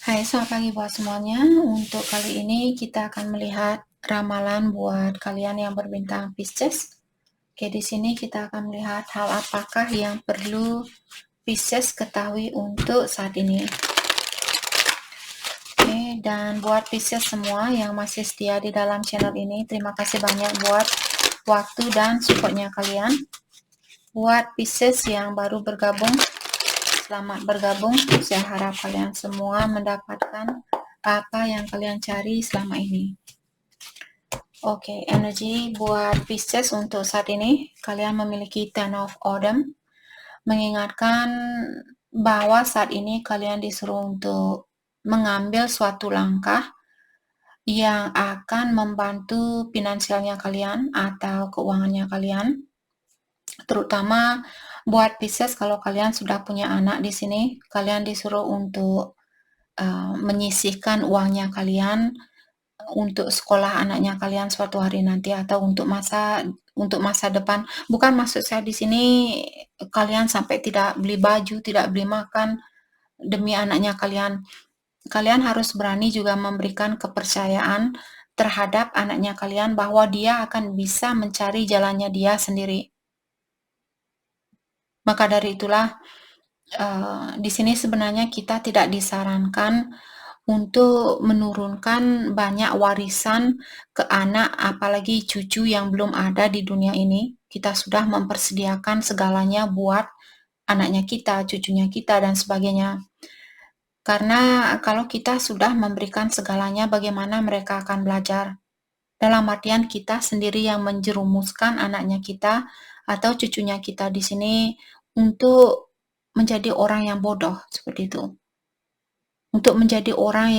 Hai, selamat pagi buat semuanya. Untuk kali ini kita akan melihat ramalan buat kalian yang berbintang Pisces. Oke, di sini kita akan melihat hal apakah yang perlu Pisces ketahui untuk saat ini. Oke, dan buat Pisces semua yang masih setia di dalam channel ini, terima kasih banyak buat waktu dan supportnya kalian. Buat Pisces yang baru bergabung, selamat bergabung. Saya harap kalian semua mendapatkan apa yang kalian cari selama ini. Oke, energi buat Pisces untuk saat ini, kalian memiliki Ten of Autumn, mengingatkan bahwa saat ini kalian disuruh untuk mengambil suatu langkah yang akan membantu finansialnya kalian atau keuangannya kalian. Terutama buat Pisces, kalau kalian sudah punya anak di sini, kalian disuruh untuk menyisihkan uangnya kalian untuk sekolah anaknya kalian suatu hari nanti atau untuk masa depan. Bukan maksud saya di sini kalian sampai tidak beli baju, tidak beli makan demi anaknya kalian. Kalian harus berani juga memberikan kepercayaan terhadap anaknya kalian bahwa dia akan bisa mencari jalannya dia sendiri. Maka dari itulah di sini sebenarnya kita tidak disarankan untuk menurunkan banyak warisan ke anak, apalagi cucu yang belum ada di dunia ini. Kita sudah mempersediakan segalanya buat anaknya kita, cucunya kita, dan sebagainya. Karena kalau kita sudah memberikan segalanya, bagaimana mereka akan belajar? Dalam artian kita sendiri yang menjerumuskan anaknya kita atau cucunya kita di sini untuk menjadi orang yang bodoh, seperti itu. Untuk menjadi orang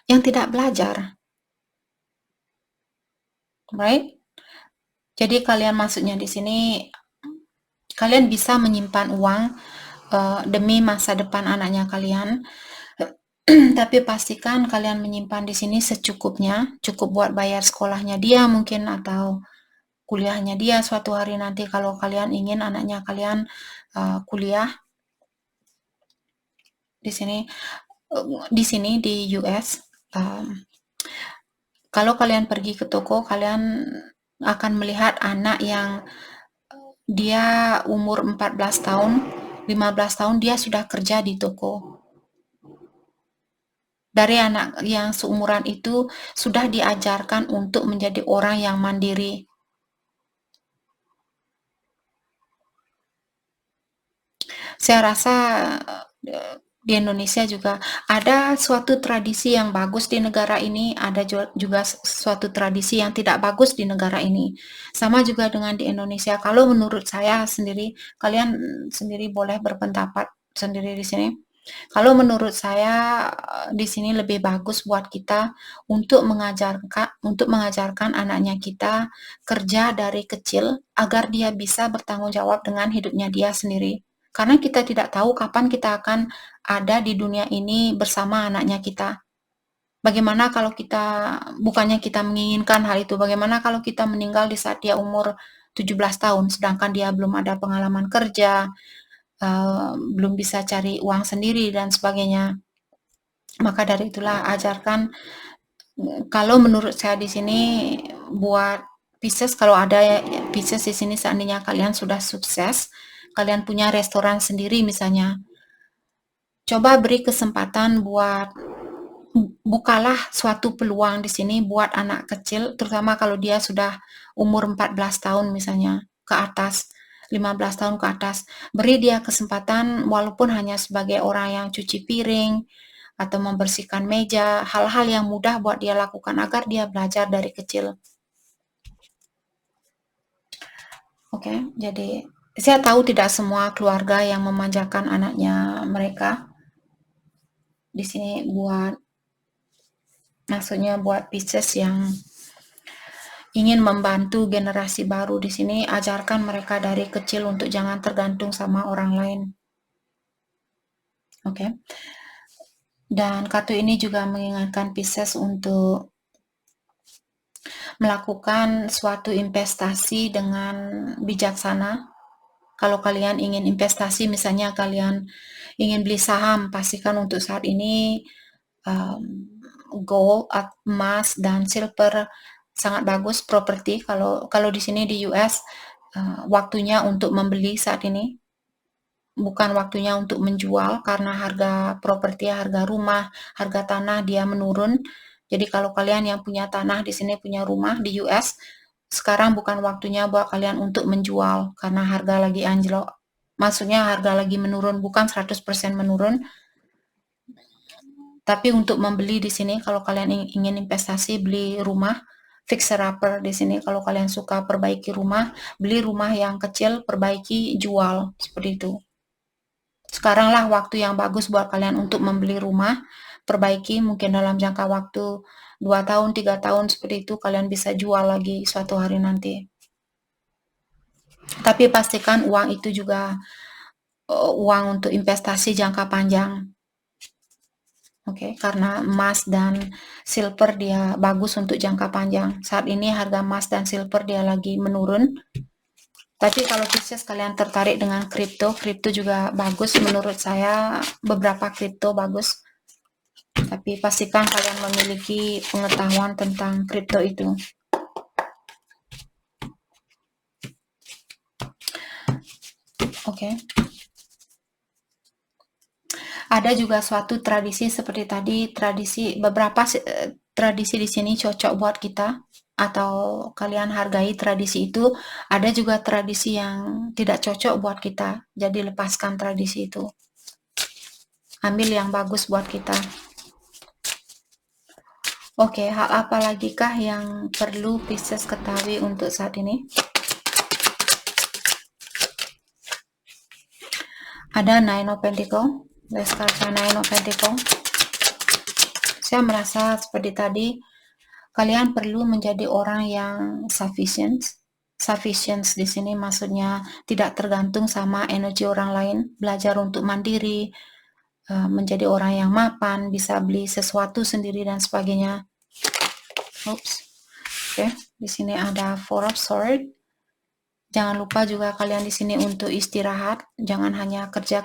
yang tidak belajar. Right? Jadi kalian maksudnya di sini kalian bisa menyimpan uang demi masa depan anaknya kalian. Tapi pastikan kalian menyimpan di sini secukupnya, cukup buat bayar sekolahnya dia mungkin atau kuliahnya dia suatu hari nanti kalau kalian ingin anaknya kalian kuliah di sini di US. Kalau kalian pergi ke toko, kalian akan melihat anak yang dia umur 14 tahun, 15 tahun dia sudah kerja di toko. Dari anak yang seumuran itu sudah diajarkan untuk menjadi orang yang mandiri. Saya rasa di Indonesia juga ada suatu tradisi yang bagus di negara ini, ada juga suatu tradisi yang tidak bagus di negara ini. Sama juga dengan di Indonesia. Kalau menurut saya sendiri, kalian sendiri boleh berpendapat sendiri di sini. Kalau menurut saya di sini lebih bagus buat kita untuk mengajarkan anaknya kita kerja dari kecil agar dia bisa bertanggung jawab dengan hidupnya dia sendiri. Karena kita tidak tahu kapan kita akan ada di dunia ini bersama anaknya kita. Bagaimana kalau bukannya kita menginginkan hal itu, bagaimana kalau kita meninggal di saat dia umur 17 tahun, sedangkan dia belum ada pengalaman kerja, belum bisa cari uang sendiri, dan sebagainya. Maka dari itulah ajarkan, kalau menurut saya di sini buat Pisces, kalau ada Pisces di sini seandainya kalian sudah sukses, kalian punya restoran sendiri misalnya, coba beri kesempatan bukalah suatu peluang di sini buat anak kecil, terutama kalau dia sudah umur 14 tahun misalnya ke atas, 15 tahun ke atas. Beri dia kesempatan walaupun hanya sebagai orang yang cuci piring atau membersihkan meja, hal-hal yang mudah buat dia lakukan agar dia belajar dari kecil. Oke, jadi saya tahu tidak semua keluarga yang memanjakan anaknya mereka. Di sini maksudnya buat Pisces yang ingin membantu generasi baru di sini, ajarkan mereka dari kecil untuk jangan tergantung sama orang lain. Oke. Dan kartu ini juga mengingatkan Pisces untuk melakukan suatu investasi dengan bijaksana. Kalau kalian ingin investasi, misalnya kalian ingin beli saham, pastikan untuk saat ini gold, emas, dan silver sangat bagus. Properti, kalau di sini di US waktunya untuk membeli saat ini, bukan waktunya untuk menjual, karena harga properti, harga rumah, harga tanah dia menurun. Jadi kalau kalian yang punya tanah di sini, punya rumah di US, sekarang bukan waktunya buat kalian untuk menjual karena harga lagi anjlok. Maksudnya harga lagi menurun, bukan 100% menurun. Tapi untuk membeli di sini, kalau kalian ingin investasi, beli rumah, fixer upper di sini. Kalau kalian suka perbaiki rumah, beli rumah yang kecil, perbaiki, jual, seperti itu. Sekaranglah waktu yang bagus buat kalian untuk membeli rumah, perbaiki, mungkin dalam jangka waktu 2 tahun, 3 tahun seperti itu, kalian bisa jual lagi suatu hari nanti. Tapi pastikan uang itu juga uang untuk investasi jangka panjang. Oke, karena emas dan silver dia bagus untuk jangka panjang. Saat ini harga emas dan silver dia lagi menurun. Tapi kalau Pisces kalian tertarik dengan kripto, kripto juga bagus menurut saya, beberapa kripto bagus. Tapi pastikan kalian memiliki pengetahuan tentang kripto itu. Oke. Ada juga suatu tradisi seperti tadi, beberapa tradisi di sini cocok buat kita, atau kalian hargai tradisi itu. Ada juga tradisi yang tidak cocok buat kita, jadi lepaskan tradisi itu. Ambil yang bagus buat kita. Oke, hal apa lagi kah yang perlu Pisces ketahui untuk saat ini? Ada Nine of Pentacles. Let's start with Nine of Pentacles. Saya merasa seperti tadi, kalian perlu menjadi orang yang sufficient. Sufficient di sini maksudnya tidak tergantung sama energi orang lain, belajar untuk mandiri, menjadi orang yang mapan, bisa beli sesuatu sendiri dan sebagainya. Oops. Oke, di sini ada Four of Swords. Jangan lupa juga kalian di sini untuk istirahat, jangan hanya kerja.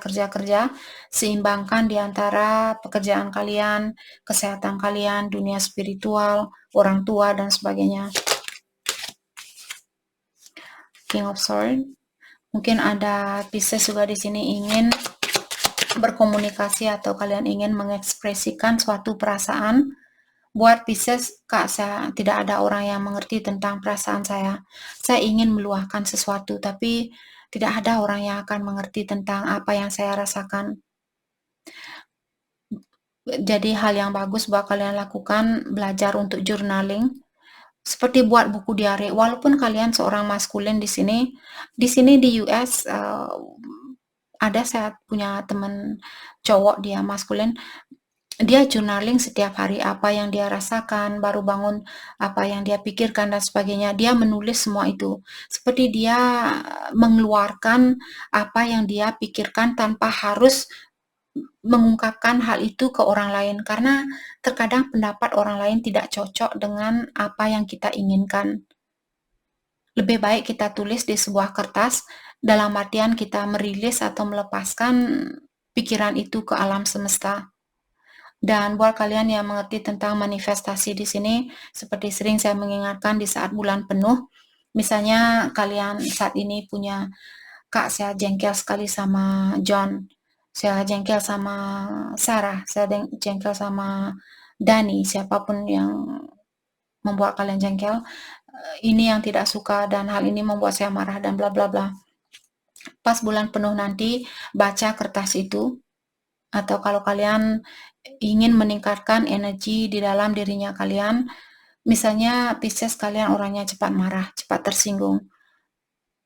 Seimbangkan di antara pekerjaan kalian, kesehatan kalian, dunia spiritual, orang tua dan sebagainya. King of Swords. Mungkin ada Pisces juga di sini ingin berkomunikasi atau kalian ingin mengekspresikan suatu perasaan. Buat Pisces, Kak, saya tidak ada orang yang mengerti tentang perasaan saya. Saya ingin meluahkan sesuatu, tapi tidak ada orang yang akan mengerti tentang apa yang saya rasakan. Jadi hal yang bagus buat kalian lakukan, belajar untuk journaling. Seperti buat buku diary, walaupun kalian seorang maskulin di sini di US, ada saya punya teman cowok, dia maskulin, dia journaling setiap hari apa yang dia rasakan, baru bangun apa yang dia pikirkan dan sebagainya. Dia menulis semua itu. Seperti dia mengeluarkan apa yang dia pikirkan tanpa harus mengungkapkan hal itu ke orang lain, karena terkadang pendapat orang lain tidak cocok dengan apa yang kita inginkan. Lebih baik kita tulis di sebuah kertas, dalam artian kita merilis atau melepaskan pikiran itu ke alam semesta. Dan buat kalian yang mengerti tentang manifestasi di sini, seperti sering saya mengingatkan di saat bulan penuh, misalnya kalian saat ini punya, Kak, saya jengkel sekali sama John, saya jengkel sama Sarah, saya jengkel sama Dani, siapapun yang membuat kalian jengkel, ini yang tidak suka dan hal ini membuat saya marah dan bla bla bla. Pas bulan penuh nanti, baca kertas itu, atau kalau kalian ingin meningkatkan energi di dalam dirinya kalian, misalnya Pisces kalian orangnya cepat marah, cepat tersinggung,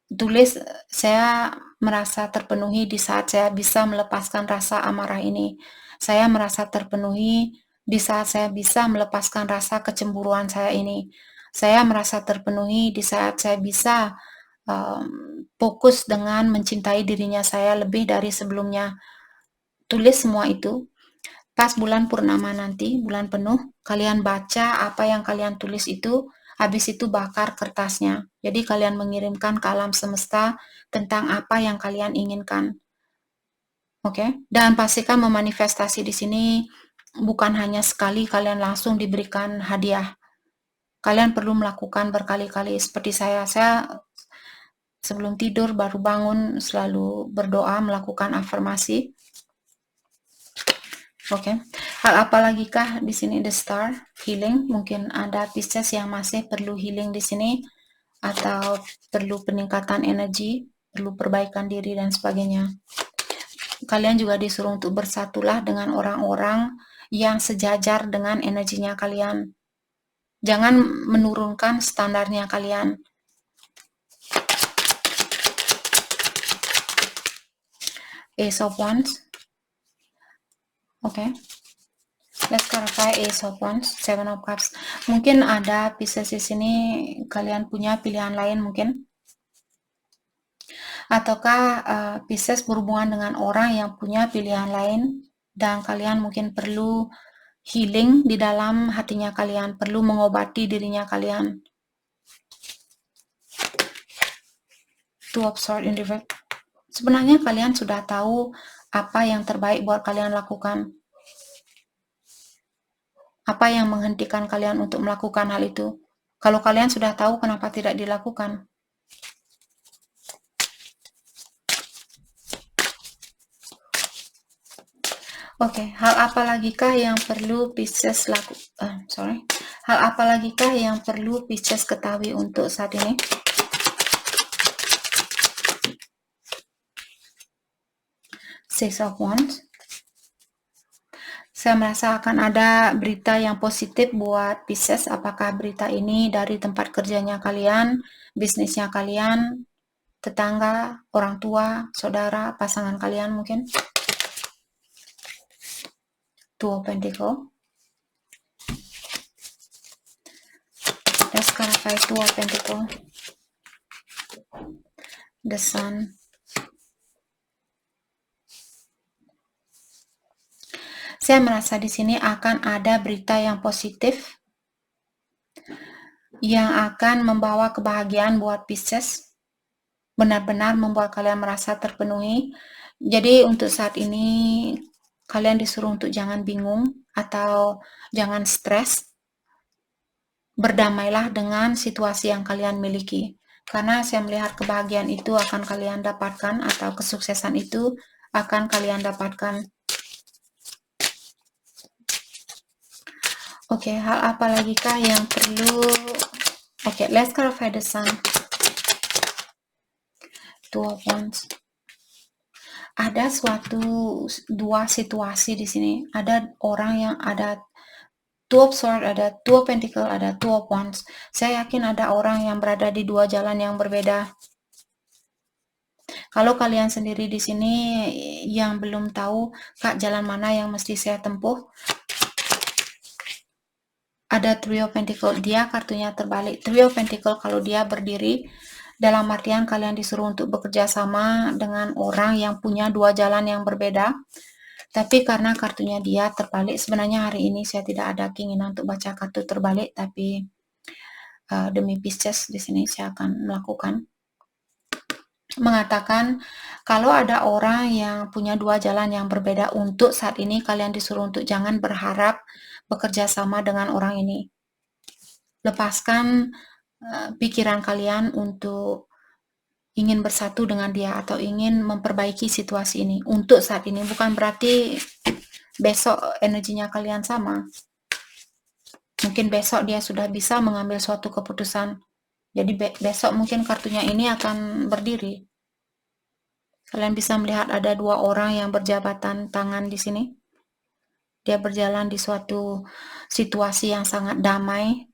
tulis, saya merasa terpenuhi di saat saya bisa melepaskan rasa amarah ini. Saya merasa terpenuhi di saat saya bisa melepaskan rasa kecemburuan saya ini. Saya merasa terpenuhi di saat saya bisa fokus dengan mencintai dirinya saya lebih dari sebelumnya. Tulis semua itu. Pas bulan purnama nanti, bulan penuh, kalian baca apa yang kalian tulis itu, habis itu bakar kertasnya. Jadi kalian mengirimkan ke alam semesta tentang apa yang kalian inginkan. Oke, dan pastikan memanifestasi di sini bukan hanya sekali kalian langsung diberikan hadiah. Kalian perlu melakukan berkali-kali seperti saya sebelum tidur baru bangun selalu berdoa, melakukan afirmasi. Oke. Hal apa lagi kah di sini? The Star, healing. Mungkin ada Pisces yang masih perlu healing di sini atau perlu peningkatan energi, perlu perbaikan diri dan sebagainya. Kalian juga disuruh untuk bersatulah dengan orang-orang yang sejajar dengan energinya kalian. Jangan menurunkan standarnya kalian. Ace of Wands. Oke. Let's clarify Ace of Wands, Seven of Cups. Mungkin ada Pisces di sini kalian punya pilihan lain mungkin. Ataukah Pisces berhubungan dengan orang yang punya pilihan lain dan kalian mungkin perlu healing di dalam hatinya kalian, perlu mengobati dirinya kalian. Two of Swords in reverse. Sebenarnya kalian sudah tahu apa yang terbaik buat kalian lakukan. Apa yang menghentikan kalian untuk melakukan hal itu? Kalau kalian sudah tahu, kenapa tidak dilakukan? Oke, hal apa lagikah yang perlu Pisces Hal apa lagikah yang perlu Pisces ketahui untuk saat ini? Six of Wands. Saya merasa akan ada berita yang positif buat Pisces. Apakah berita ini dari tempat kerjanya kalian, bisnisnya kalian, tetangga, orang tua, saudara, pasangan kalian mungkin? Two of Pentacles. Let's clarify Two of Pentacles. The Sun. Saya merasa di sini akan ada berita yang positif yang akan membawa kebahagiaan buat Pisces. Benar-benar membuat kalian merasa terpenuhi. Jadi untuk saat ini kalian disuruh untuk jangan bingung atau jangan stres. Berdamailah dengan situasi yang kalian miliki. Karena saya melihat kebahagiaan itu akan kalian dapatkan atau kesuksesan itu akan kalian dapatkan. Oke, hal apa lagi kah yang perlu? Oke, let's clarify the Sun. Two of Wands. Ada dua situasi di sini. Ada orang yang ada Two of Swords, ada Two of Pentacles, ada Two of Wands. Saya yakin ada orang yang berada di dua jalan yang berbeda. Kalau kalian sendiri di sini yang belum tahu kak jalan mana yang mesti saya tempuh, ada Three of Pentacles. Dia kartunya terbalik. Three of Pentacles kalau dia berdiri dalam artian kalian disuruh untuk bekerja sama dengan orang yang punya dua jalan yang berbeda. Tapi karena kartunya dia terbalik, sebenarnya hari ini saya tidak ada keinginan untuk baca kartu terbalik, tapi demi Pisces di sini saya akan mengatakan kalau ada orang yang punya dua jalan yang berbeda, untuk saat ini kalian disuruh untuk jangan berharap bekerja sama dengan orang ini. Lepaskan pikiran kalian untuk ingin bersatu dengan dia atau ingin memperbaiki situasi ini. Untuk saat ini bukan berarti besok energinya kalian sama. Mungkin besok dia sudah bisa mengambil suatu keputusan. Jadi besok mungkin kartunya ini akan berdiri. Kalian bisa melihat ada dua orang yang berjabatan tangan di sini. Dia berjalan di suatu situasi yang sangat damai.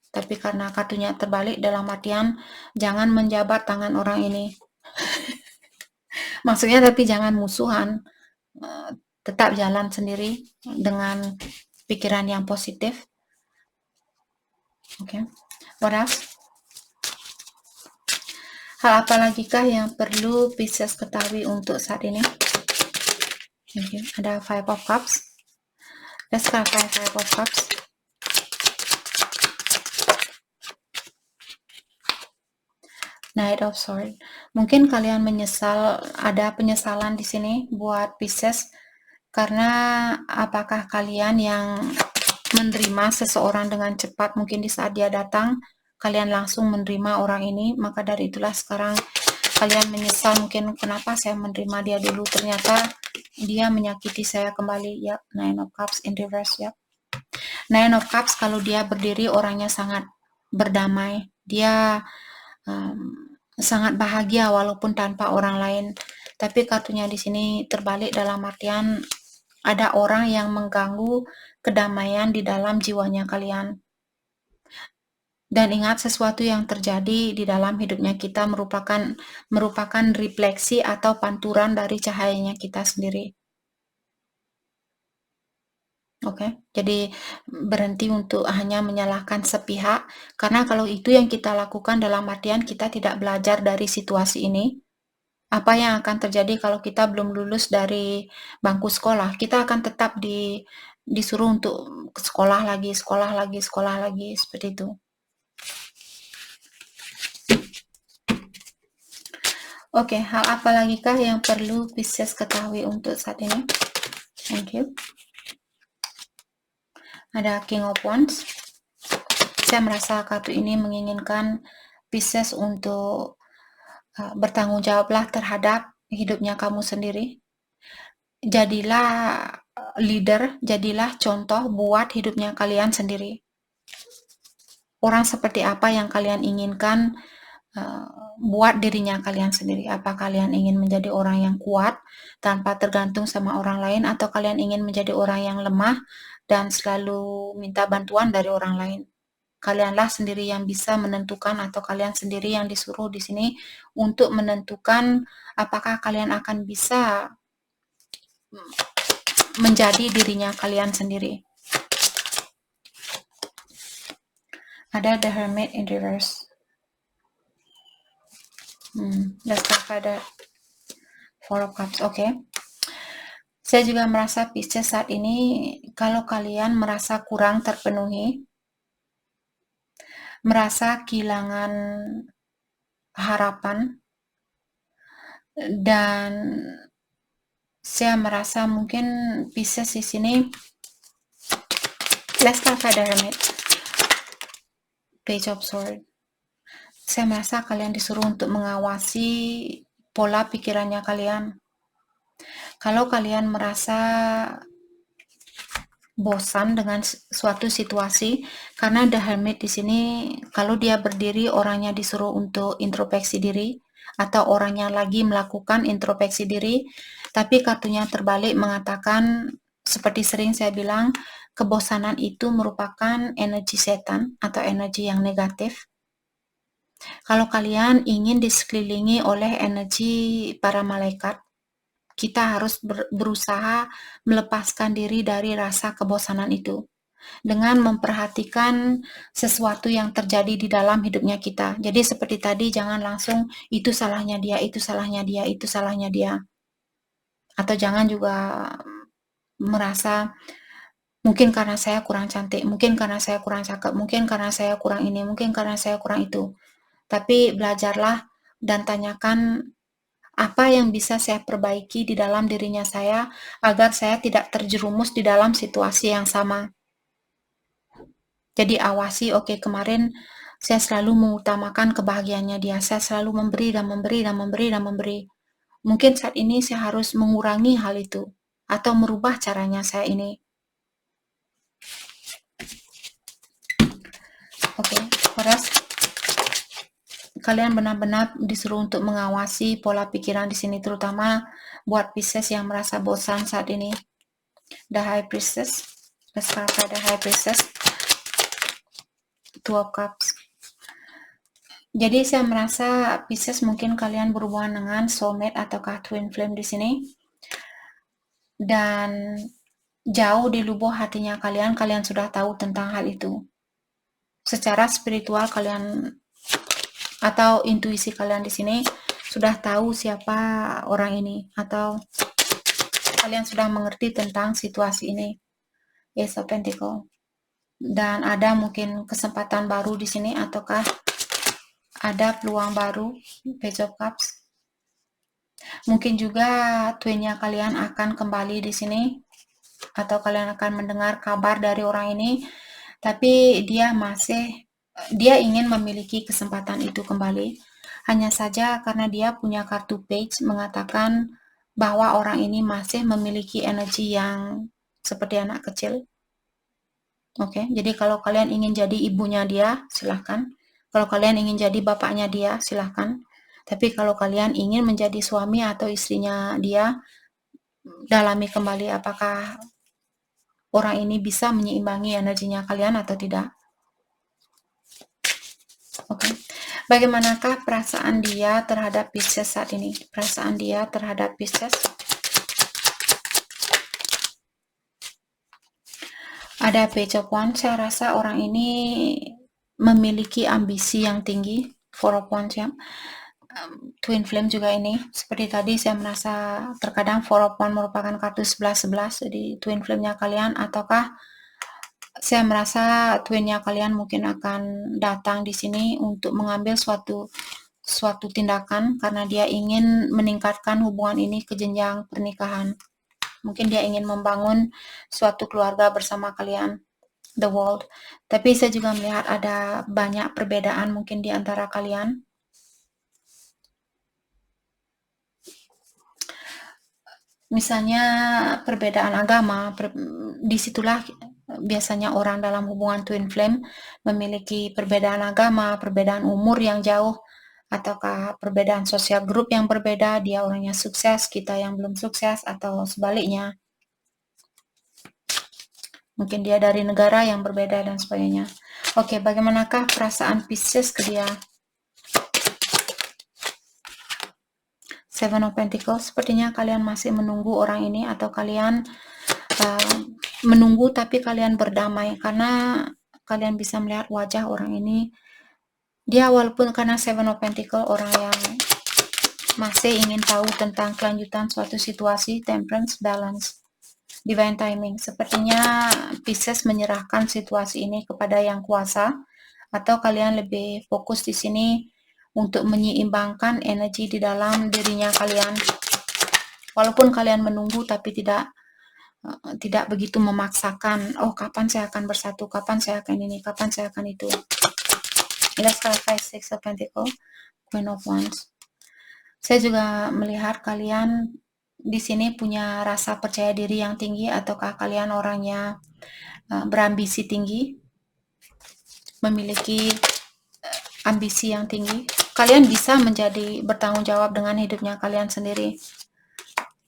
Tapi karena kartunya terbalik dalam artian jangan menjabat tangan orang ini. Maksudnya tapi jangan musuhan. Tetap jalan sendiri dengan pikiran yang positif. Oke. What else? Hal apa lagi kah yang perlu Pisces ketahui untuk saat ini? Okay. Ada Five of Cups. Let's clarify Five of Cups. Knight of Sword. Mungkin kalian menyesal, ada penyesalan di sini buat Pisces, karena apakah kalian yang menerima seseorang dengan cepat, mungkin di saat dia datang, kalian langsung menerima orang ini, maka dari itulah sekarang kalian menyesal mungkin kenapa saya menerima dia dulu, ternyata dia menyakiti saya kembali. Ya, Nine of Cups in reverse ya. Nine of Cups kalau dia berdiri orangnya sangat berdamai, dia sangat bahagia walaupun tanpa orang lain. Tapi kartunya di sini terbalik dalam artian ada orang yang mengganggu kedamaian di dalam jiwanya kalian. Dan ingat, sesuatu yang terjadi di dalam hidupnya kita merupakan refleksi atau panturan dari cahayanya kita sendiri. Oke, jadi berhenti untuk hanya menyalahkan sepihak, karena kalau itu yang kita lakukan dalam artian kita tidak belajar dari situasi ini. Apa yang akan terjadi kalau kita belum lulus dari bangku sekolah? Kita akan tetap disuruh untuk sekolah lagi, seperti itu. Oke, hal apa lagi kah yang perlu Pisces ketahui untuk saat ini? Thank you. Ada King of Wands. Saya merasa kartu ini menginginkan Pisces untuk bertanggung jawablah terhadap hidupnya kamu sendiri. Jadilah leader, jadilah contoh buat hidupnya kalian sendiri. Orang seperti apa yang kalian inginkan buat dirinya kalian sendiri. Apa kalian ingin menjadi orang yang kuat tanpa tergantung sama orang lain, atau kalian ingin menjadi orang yang lemah dan selalu minta bantuan dari orang lain? Kalianlah sendiri yang bisa menentukan, atau kalian sendiri yang disuruh di sini untuk menentukan apakah kalian akan bisa menjadi dirinya kalian sendiri. Ada The Hermit in reverse. Let's talk about Four of Cups. Oke. Saya juga merasa Pisces saat ini, kalau kalian merasa kurang terpenuhi, merasa kehilangan harapan, dan saya merasa mungkin Pisces di sini, let's talk about the Hermit, Page of Swords. Saya merasa kalian disuruh untuk mengawasi pola pikirannya kalian. Kalau kalian merasa bosan dengan suatu situasi, karena The Hermit di sini kalau dia berdiri orangnya disuruh untuk introspeksi diri, atau orangnya lagi melakukan introspeksi diri, tapi kartunya terbalik mengatakan, seperti sering saya bilang, kebosanan itu merupakan energi setan atau energi yang negatif. Kalau kalian ingin disekelilingi oleh energi para malaikat, kita harus berusaha melepaskan diri dari rasa kebosanan itu dengan memperhatikan sesuatu yang terjadi di dalam hidupnya kita. Jadi seperti tadi, jangan langsung itu salahnya dia, itu salahnya dia, itu salahnya dia. Atau jangan juga merasa mungkin karena saya kurang cantik, mungkin karena saya kurang cakep, mungkin karena saya kurang ini, mungkin karena saya kurang itu. Tapi belajarlah dan tanyakan apa yang bisa saya perbaiki di dalam dirinya saya agar saya tidak terjerumus di dalam situasi yang sama. Jadi awasi, oke, kemarin saya selalu mengutamakan kebahagiaannya dia, saya selalu memberi dan memberi dan memberi dan memberi. Mungkin saat ini saya harus mengurangi hal itu atau merubah caranya saya ini. Oke, Horas, kalian benar-benar disuruh untuk mengawasi pola pikiran di sini, terutama buat Pisces yang merasa bosan saat ini. The High Priestess, let's start by the High Priestess, Two of Cups. Jadi saya merasa Pisces mungkin kalian berhubungan dengan soulmate ataukah twin flame di sini, dan jauh di lubuk hatinya kalian sudah tahu tentang hal itu. Secara spiritual kalian atau intuisi kalian di sini sudah tahu siapa orang ini, atau kalian sudah mengerti tentang situasi ini. Ace of Pentacles. Dan ada mungkin kesempatan baru di sini, ataukah ada peluang baru, Page of Cups. Mungkin juga twinnya kalian akan kembali di sini, atau kalian akan mendengar kabar dari orang ini, tapi dia ingin memiliki kesempatan itu kembali. Hanya saja karena dia punya kartu page mengatakan bahwa orang ini masih memiliki energi yang seperti anak kecil. Oke, jadi kalau kalian ingin jadi ibunya dia, silahkan. Kalau kalian ingin jadi bapaknya dia, silahkan. Tapi kalau kalian ingin menjadi suami atau istrinya dia, dalami kembali apakah orang ini bisa menyeimbangi energinya kalian atau tidak. Oke. Bagaimanakah perasaan dia terhadap Pisces saat ini? Perasaan dia terhadap Pisces. Ada Page of Wands. Saya rasa orang ini memiliki ambisi yang tinggi. Four of Wands ya. Twin Flame juga ini. Seperti tadi saya merasa terkadang Four of Wands merupakan kartu 11-11. Jadi Twin Flame-nya kalian, ataukah saya merasa twinnya kalian mungkin akan datang di sini untuk mengambil suatu tindakan karena dia ingin meningkatkan hubungan ini ke jenjang pernikahan. Mungkin dia ingin membangun suatu keluarga bersama kalian, the world. Tapi saya juga melihat ada banyak perbedaan mungkin di antara kalian. Misalnya perbedaan agama, disitulah biasanya orang dalam hubungan twin flame memiliki perbedaan agama, perbedaan umur yang jauh, ataukah perbedaan sosial grup yang berbeda, dia orangnya sukses, kita yang belum sukses, atau sebaliknya. Mungkin dia dari negara yang berbeda dan sebagainya. Oke, bagaimanakah perasaan Pisces ke dia? Seven of Pentacles, sepertinya kalian masih menunggu orang ini, atau kalian menunggu tapi kalian berdamai karena kalian bisa melihat wajah orang ini. Dia walaupun karena Seven of Pentacles orang yang masih ingin tahu tentang kelanjutan suatu situasi, Temperance, Balance, Divine Timing. Sepertinya Pisces menyerahkan situasi ini kepada yang kuasa, atau kalian lebih fokus di sini untuk menyeimbangkan energi di dalam dirinya kalian. Walaupun kalian menunggu tapi tidak begitu memaksakan, oh kapan saya akan bersatu, kapan saya akan ini, kapan saya akan itu. Let's clarify Six of Pentacles, Queen of Wands. Saya juga melihat kalian di sini punya rasa percaya diri yang tinggi, ataukah kalian orangnya berambisi tinggi, memiliki ambisi yang tinggi. Kalian bisa menjadi bertanggung jawab dengan hidupnya kalian sendiri.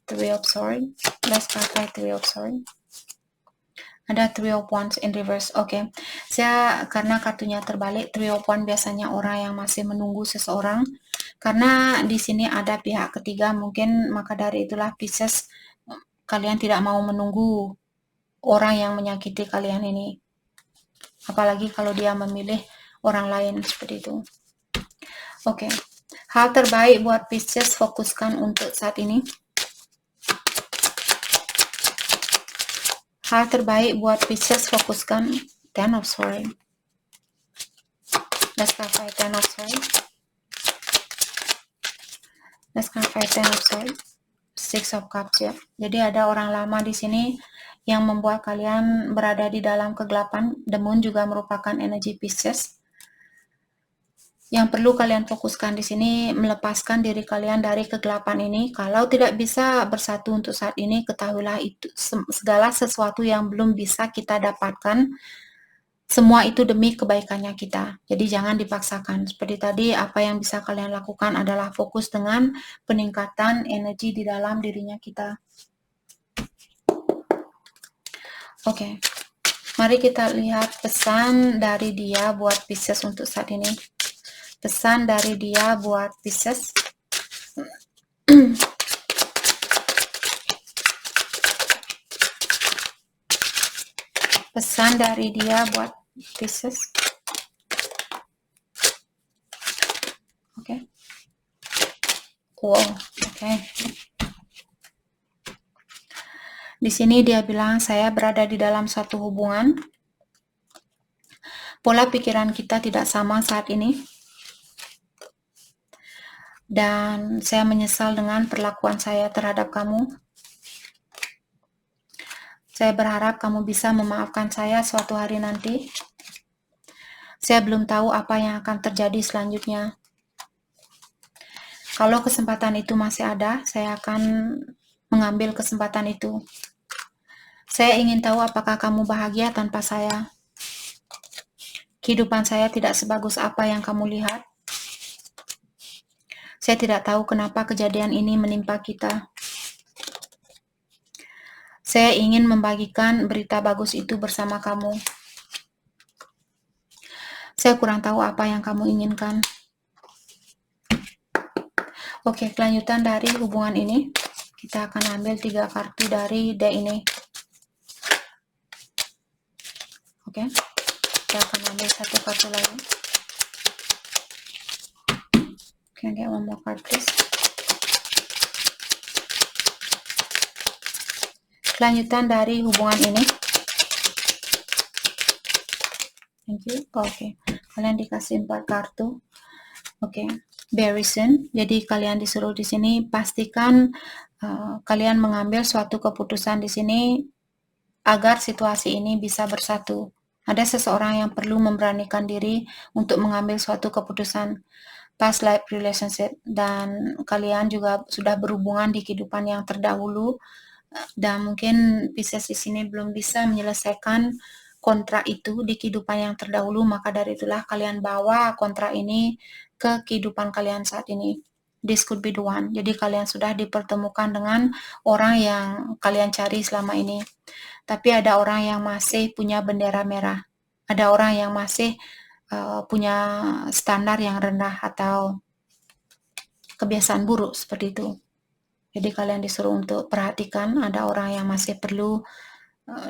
Three of Swords. Let's clarify Three of Swords. Ada Three of Wands in reverse. Oke. Saya karena kartunya terbalik, Three of Wands biasanya orang yang masih menunggu seseorang. Karena di sini ada pihak ketiga, mungkin maka dari itulah Pisces kalian tidak mau menunggu orang yang menyakiti kalian ini. Apalagi kalau dia memilih orang lain seperti itu. Oke. Hal terbaik buat Pisces fokuskan untuk saat ini. Hal terbaik buat Pisces fokuskan. Ten of Swords. Let's clarify Ten of Swords. Let's clarify Ten of Swords. Six of Cups ya. Jadi ada orang lama di sini yang membuat kalian berada di dalam kegelapan. The Moon juga merupakan energi Pisces. Yang perlu kalian fokuskan di sini melepaskan diri kalian dari kegelapan ini. Kalau tidak bisa bersatu untuk saat ini, ketahuilah itu segala sesuatu yang belum bisa kita dapatkan, semua itu demi kebaikannya kita. Jadi jangan dipaksakan. Seperti tadi, apa yang bisa kalian lakukan adalah fokus dengan peningkatan energi di dalam dirinya kita. Oke. Mari kita lihat pesan dari dia buat Pisces untuk saat ini. Pesan dari dia buat Pisces. Pesan dari dia buat Pisces. Oke. Wow, oke. Di sini dia bilang, saya berada di dalam satu hubungan. Pola pikiran kita tidak sama saat ini. dan saya menyesal dengan perlakuan saya terhadap kamu. Saya berharap kamu bisa memaafkan saya suatu hari nanti. Saya belum tahu apa yang akan terjadi selanjutnya. Kalau kesempatan itu masih ada, saya akan mengambil kesempatan itu. Saya ingin tahu apakah kamu bahagia tanpa saya. Kehidupan saya tidak sebagus apa yang kamu lihat. Saya tidak tahu kenapa kejadian ini menimpa kita. Saya ingin membagikan berita bagus itu bersama kamu. Saya kurang tahu apa yang kamu inginkan. Oke, kelanjutan dari hubungan ini. Kita akan ambil 3 kartu dari deck ini. Oke, kita akan ambil 1 kartu lagi. Can I get one more card, please? Kelanjutan dari hubungan ini. Thank you. Oke, kalian dikasih 4 kartu. Oke, very soon. Jadi kalian disuruh di sini pastikan kalian mengambil suatu keputusan di sini agar situasi ini bisa bersatu. Ada seseorang yang perlu memberanikan diri untuk mengambil suatu keputusan past life relationship, dan kalian juga sudah berhubungan di kehidupan yang terdahulu, dan mungkin Pisces di sini belum bisa menyelesaikan kontrak itu di kehidupan yang terdahulu, maka dari itulah kalian bawa kontrak ini ke kehidupan kalian saat ini. This could be the one. Jadi kalian sudah dipertemukan dengan orang yang kalian cari selama ini. Tapi ada orang yang masih punya bendera merah. Ada orang yang masih punya standar yang rendah atau kebiasaan buruk seperti itu. Jadi kalian disuruh untuk perhatikan, ada orang yang masih perlu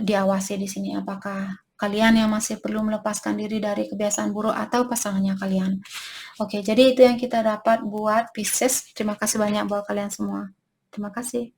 diawasi di sini. Apakah kalian yang masih perlu melepaskan diri dari kebiasaan buruk atau pasangannya kalian. Oke, jadi itu yang kita dapat buat Pisces. Terima kasih banyak buat kalian semua. Terima kasih.